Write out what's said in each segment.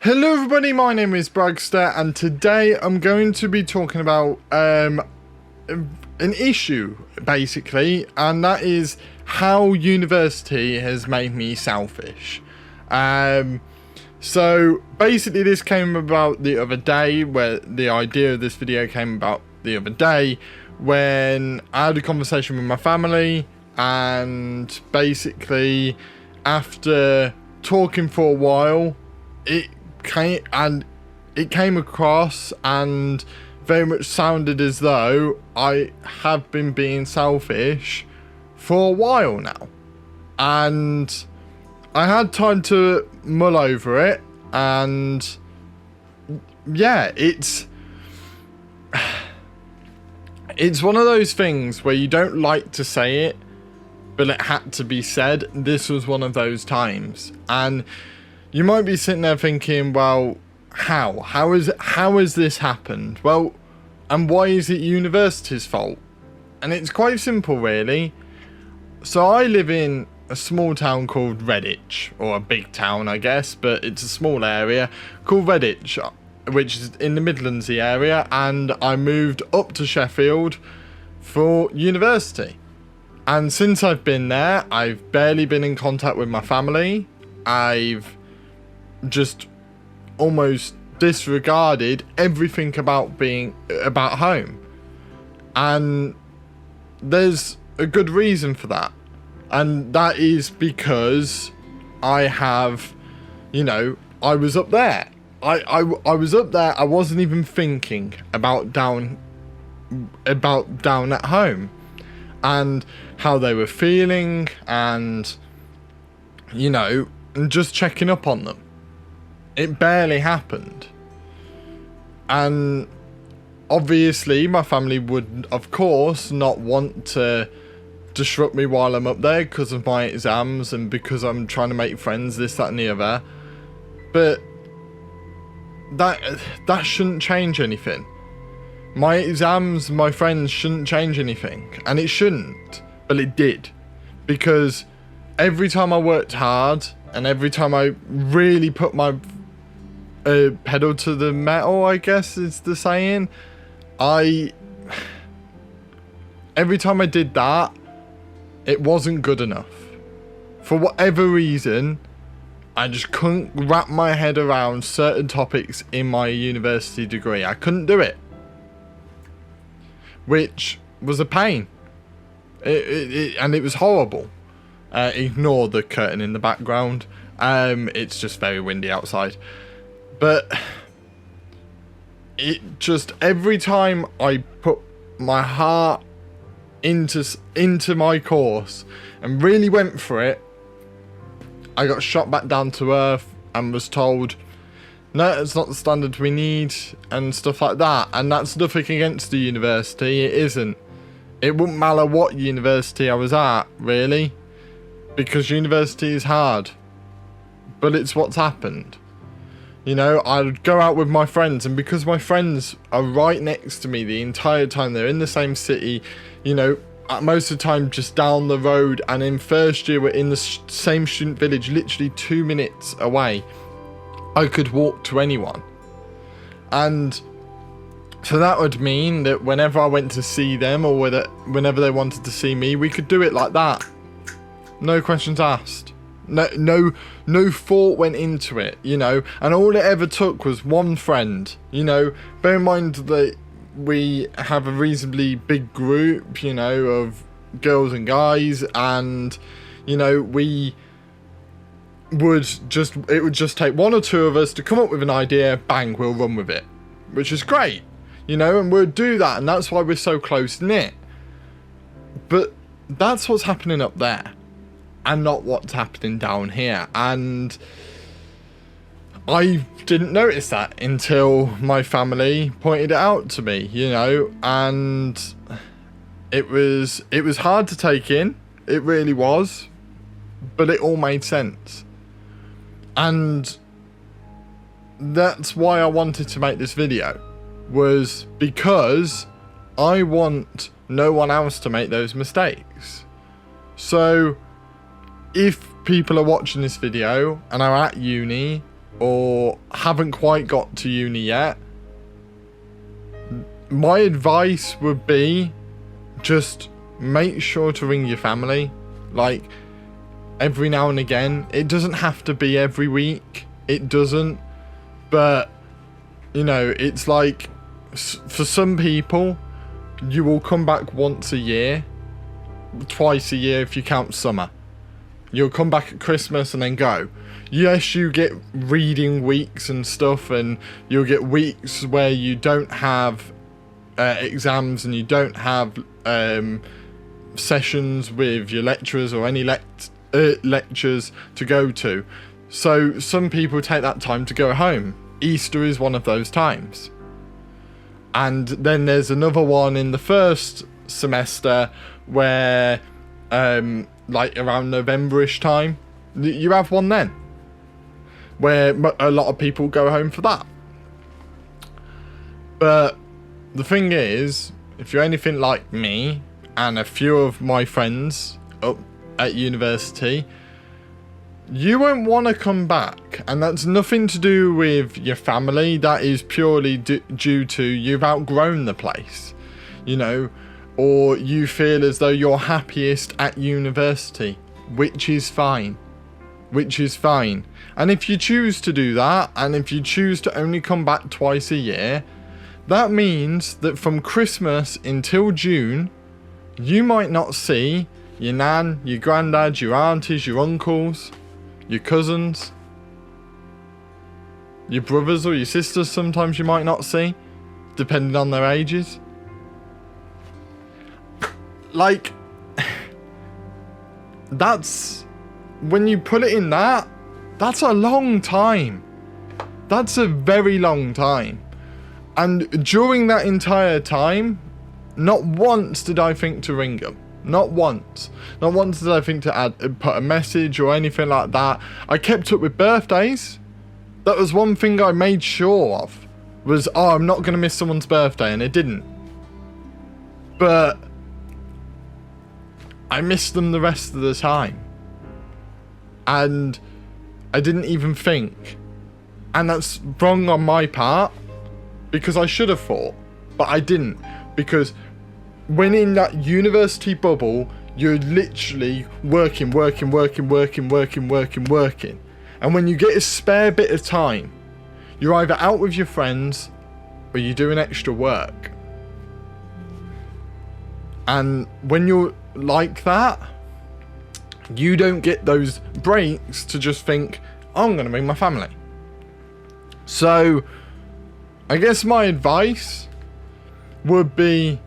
Hello everybody, my name is Bragster and today I'm going to be talking about an issue basically, and that is how university has made me selfish. So basically this came about the other day, where the idea of this video came about the other day when I had a conversation with my family, and basically after talking for a while it came across and very much sounded as though I have been being selfish for a while now, and I had time to mull over it, and yeah, it's one of those things where you don't like to say it, but it had to be said. This was one of those times, and you might be sitting there thinking, well, how has this happened? Well, and why is it university's fault? And it's quite simple, really. So I live in a small town called Redditch, or a big town, I guess, but it's a small area called Redditch, which is in the Midlandsy area, and I moved up to Sheffield for university. And since I've been there, I've barely been in contact with my family. I've just almost disregarded everything about home, and there's a good reason for that, and that is because I have, I was up there. I was up there. I wasn't even thinking about down at home and how they were feeling, and and just checking up on them. It barely happened. And obviously my family would, of course, not want to disrupt me while I'm up there because of my exams and because I'm trying to make friends, this, that and the other. But that shouldn't change anything. My exams, my friends shouldn't change anything. And it shouldn't. But it did. Because every time I worked hard and every time I really put my pedal to the metal, I guess is the saying, every time I did that, it wasn't good enough. For whatever reason, I just couldn't wrap my head around certain topics in my university degree. I couldn't do it, which was a pain. And it was horrible. Ignore the curtain in the background. It's just very windy outside. But it just, every time I put my heart into my course and really went for it, I got shot back down to earth and was told, no, it's not the standard we need and stuff like that. And that's nothing against the university. It isn't. It wouldn't matter what university I was at, really, because university is hard. But it's what's happened. I'd go out with my friends, and because my friends are right next to me the entire time, they're in the same city, most of the time just down the road, and in first year we're in the same student village, literally 2 minutes away. I could walk to anyone. And so that would mean that whenever I went to see them, or whenever they wanted to see me, we could do it like that. No questions asked. No thought went into it, and all it ever took was one friend, bear in mind that we have a reasonably big group, of girls and guys, and, it would just take one or two of us to come up with an idea, bang, we'll run with it, which is great, and we'll do that, and that's why we're so close-knit. But that's what's happening up there, and not what's happening down here. And I didn't notice that until my family pointed it out to me, and it was hard to take in. It really was, but it all made sense. And that's why I wanted to make this video, was because I want no one else to make those mistakes. So if people are watching this video and are at uni or haven't quite got to uni yet, my advice would be just make sure to ring your family, like, every now and again. It doesn't have to be every week. It doesn't. But, you know, it's like, for some people, you will come back once a year, twice a year if you count summer. You'll come back at Christmas and then go. Yes, you get reading weeks and stuff, and you'll get weeks where you don't have exams and you don't have sessions with your lecturers or any lectures to go to. So some people take that time to go home. Easter is one of those times. And then there's another one in the first semester where like around November-ish time, you have one then where a lot of people go home for that. But the thing is, if you're anything like me and a few of my friends up at university, you won't want to come back, and that's nothing to do with your family. That is purely due to you've outgrown the place, you know, or you feel as though you're happiest at university, which is fine. And if you choose to do that, and if you choose to only come back twice a year, that means that from Christmas until June, you might not see your nan, your granddad, your aunties, your uncles, your cousins, your brothers or your sisters. Sometimes you might not see, depending on their ages. Like, that's, when you put it in that, that's a long time. That's a very long time. And during that entire time, not once did I think to ring them. Not once. Not once did I think to put a message or anything like that. I kept up with birthdays. That was one thing I made sure of. Was, oh, I'm not going to miss someone's birthday. And it didn't. But I missed them the rest of the time. And I didn't even think. And that's wrong on my part. Because I should have thought. But I didn't. Because when in that university bubble, you're literally working. And when you get a spare bit of time, you're either out with your friends or you're doing extra work. And when you're like that, you don't get those breaks to just think, oh, I'm going to ring my family. So, I guess my advice would be,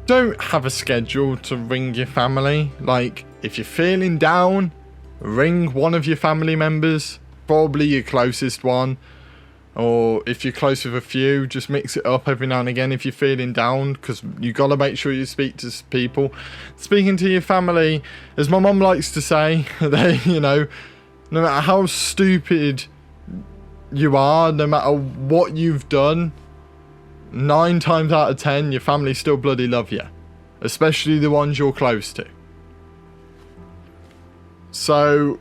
don't have a schedule to ring your family. Like, if you're feeling down, ring one of your family members, probably your closest one. Or if you're close with a few, just mix it up every now and again if you're feeling down, because you got to make sure you speak to people. Speaking to your family, as my mum likes to say, they, you know, no matter how stupid you are, no matter what you've done, 9 times out of 10, your family still bloody love you. Especially the ones you're close to. So,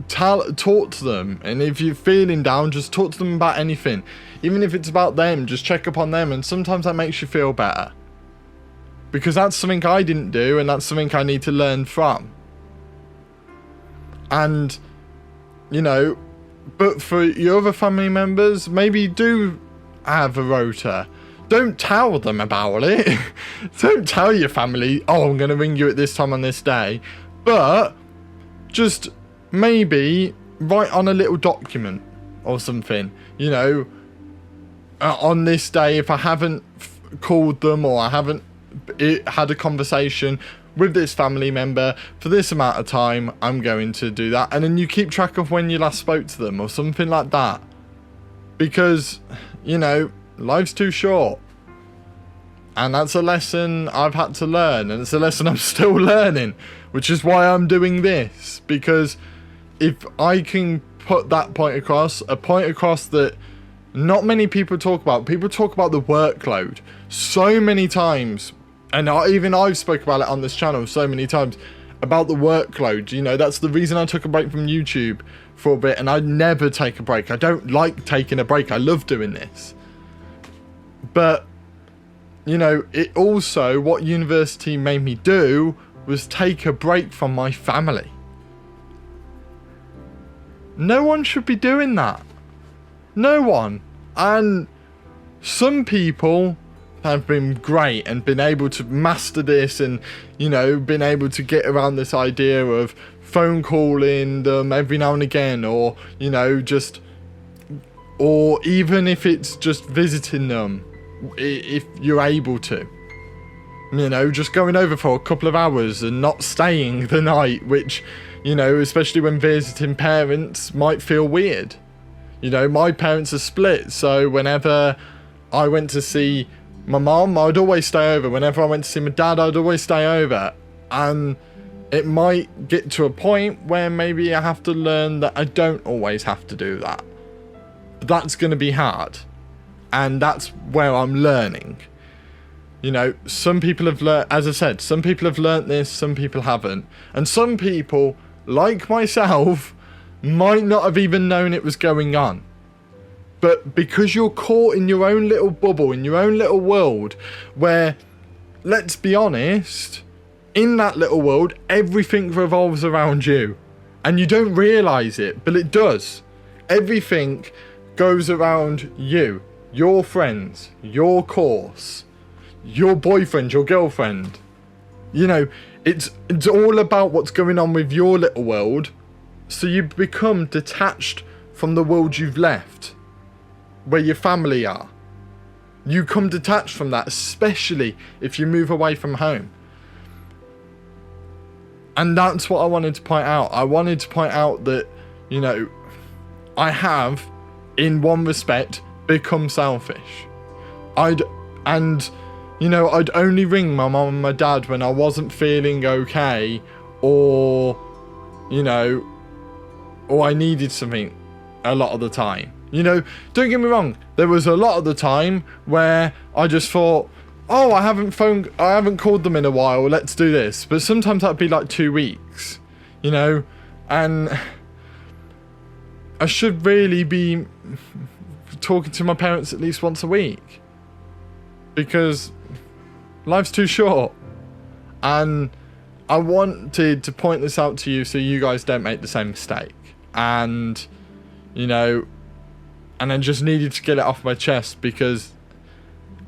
talk to them. And if you're feeling down, just talk to them about anything. Even if it's about them, just check up on them. And sometimes that makes you feel better. Because that's something I didn't do, and that's something I need to learn from. And, you know, but for your other family members, maybe do have a rota. Don't tell them about it. Don't tell your family, oh, I'm going to ring you at this time on this day. But just maybe write on a little document or something. You know, on this day, if I haven't called them or I haven't had a conversation with this family member for this amount of time, I'm going to do that. And then you keep track of when you last spoke to them or something like that. Because, you know, life's too short. And that's a lesson I've had to learn. And it's a lesson I'm still learning. Which is why I'm doing this. Because if I can put that point across, a point across that not many people talk about. People talk about the workload so many times. And even I've spoke about it on this channel so many times. About the workload. You know, that's the reason I took a break from YouTube for a bit, and I'd never take a break. I don't like taking a break. I love doing this. But, you know, it also, what university made me do was take a break from my family. No one should be doing that. No one. And some people have been great and been able to master this and, you know, been able to get around this idea of phone calling them every now and again, or, you know, just, or even if it's just visiting them, if you're able to, you know, just going over for a couple of hours and not staying the night, which, you know, especially when visiting parents, might feel weird. You know, my parents are split, so whenever I went to see my mum, I'd always stay over. Whenever I went to see my dad, I'd always stay over. And it might get to a point where maybe I have to learn that I don't always have to do that. But that's going to be hard. And that's where I'm learning. You know, some people have learned, as I said, some people have learnt this, some people haven't. And some people, like myself, might not have even known it was going on. But because you're caught in your own little bubble, in your own little world, where, let's be honest, in that little world, everything revolves around you. And you don't realise it, but it does. Everything goes around you, your friends, your course, your boyfriend, your girlfriend. You know, it's all about what's going on with your little world. So you become detached from the world you've left, where your family are. You come detached from that, especially if you move away from home. And that's what I wanted to point out. I wanted to point out that, you know, I have, in one respect, become selfish. I'd only ring my mum and my dad when I wasn't feeling okay, or, you know, or I needed something a lot of the time. You know, don't get me wrong, there was a lot of the time where I just thought, oh, I haven't called them in a while, let's do this. But sometimes that'd be like 2 weeks, you know, and I should really be talking to my parents at least once a week, because life's too short. And I wanted to point this out to you so you guys don't make the same mistake. And, you know, and I just needed to get it off my chest, because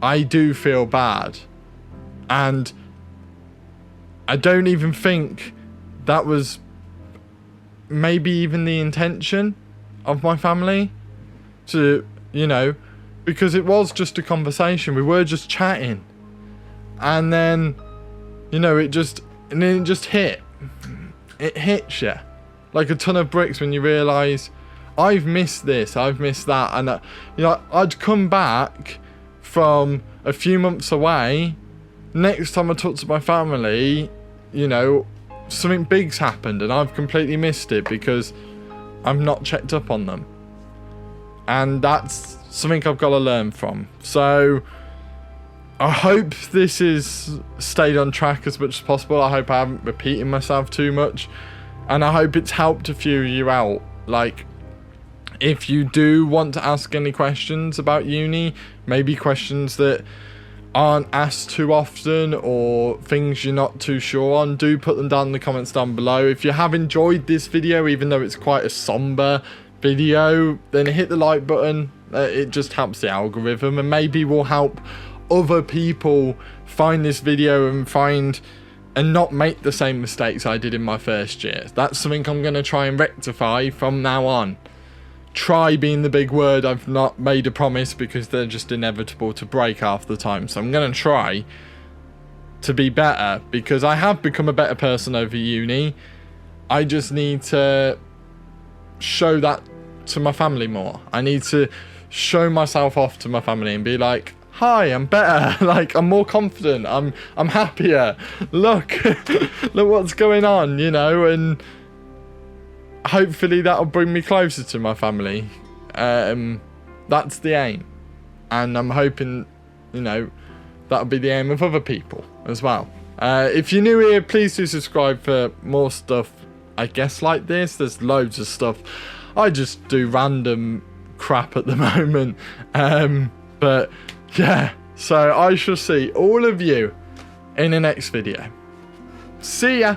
I do feel bad. And I don't even think that was maybe even the intention of my family to, you know, because it was just a conversation. We were just chatting. And then, you know, it just hit. It hits you like a ton of bricks when you realise, I've missed this, I've missed that. And, you know, I'd come back from a few months away. Next time I talk to my family, you know, something big's happened and I've completely missed it because I've not checked up on them. And that's something I've got to learn from. So I hope this is stayed on track as much as possible. I hope I haven't repeated myself too much. And I hope it's helped a few of you out. Like, if you do want to ask any questions about uni, maybe questions that aren't asked too often or things you're not too sure on, do put them down in the comments down below. If you have enjoyed this video, even though it's quite a somber video, then hit the like button. It just helps the algorithm, and maybe will help other people find this video and not make the same mistakes I did in my first year. That's something I'm going to try and rectify from now on. Try being the big word. I've not made a promise, because they're just inevitable to break half the time. So I'm going to try to be better, because I have become a better person over uni. I just need to show that to my family more. I need to show myself off to my family and be like, hi, I'm better. Like, I'm more confident. I'm happier. Look, look what's going on, you know, and hopefully that'll bring me closer to my family. That's the aim. And I'm hoping, you know, that'll be the aim of other people as well. If you're new here, please do subscribe for more stuff I guess like this. There's loads of stuff. I just do random crap at the moment. But yeah, so I shall see all of you in the next video. See ya.